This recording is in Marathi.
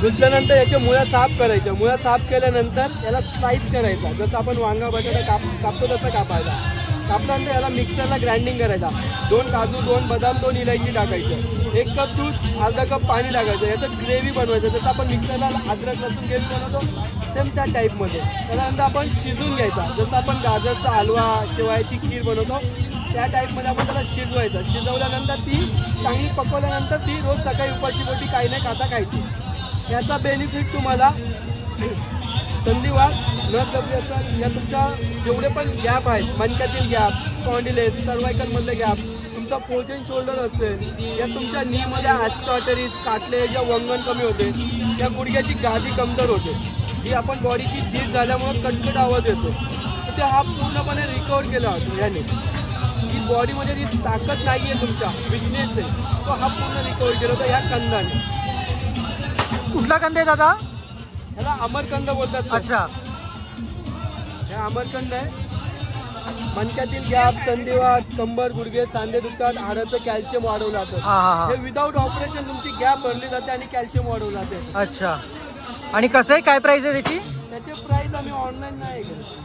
धुतल्यानंतर याच्या मुळ्या साफ करायच्या. मुळ्या साफ केल्यानंतर याला स्लाइस करायचा. जसं आपण वांगा बटाटा कापतो तसं कापायचा. कापल्यानंतर याला मिक्सरला ग्राइंडिंग करायचा. 2 काजू, 2 बदाम, 2 इलायची टाकायचं. 1 कप दूध, अर्धा कप पाणी टाकायचं. याचं ग्रेव्ही बनवायचं. जसं आपण मिक्सरला अद्रक लसूण ग्रेव्ही बनवतो सेम त्या टाईपमध्ये. त्यानंतर आपण शिजवून घ्यायचा. जसं आपण गाजरचा हलवा, शेवयाची खीर बनवतो त्या टाईपमध्ये आपण त्याला शिजवायचं. शिजवल्यानंतर ती चांगली पकवल्यानंतर ती रोज सकाळी उपाशी पोटी काही नाही खाता खायची. याचा बेनिफिट तुम्हाला संधिवात, नस दबली असेल, या तुमच्या जेवढे पण गॅप आहेत, मणक्यातील गॅप, स्पॉन्डिलायटिस, सर्वायकलमधले गॅप, तुमचा पोजन शोल्डर असेल, या तुमच्या नीमध्ये ऑस्टिओआर्थरायटिस, काटले, जे वंगण कमी होते, या गुडघ्याची गादी कमजोर होते, जी आपण बॉडीची झीज झाल्यामुळे कटकट आवाज येतो, तर ते हा पूर्णपणे रिकवर केला होतो. याने जी बॉडीमध्ये जी ताकद नाही आहे, तुमच्या विकनेस आहे, तो हा पूर्ण रिकवर केला होता या कंदाने. कुठला कंद आहे दादा? ह्याला अमरकंद बोलतात. अच्छा, हे अमरकंद आहे. मणक्यातील गॅप, संधिवात, कंबर, गुडघे, सांधे दुखतात, हाडाचं कॅल्शियम वाढवलं जातं. हे विदाऊट ऑपरेशन तुमची गॅप भरली जाते आणि कॅल्शियम वाढवलं जाते. अच्छा, आणि कसं आहे, काय प्राइस आहे त्याची? त्याची प्राइस आम्ही ऑनलाईन नाही घेत.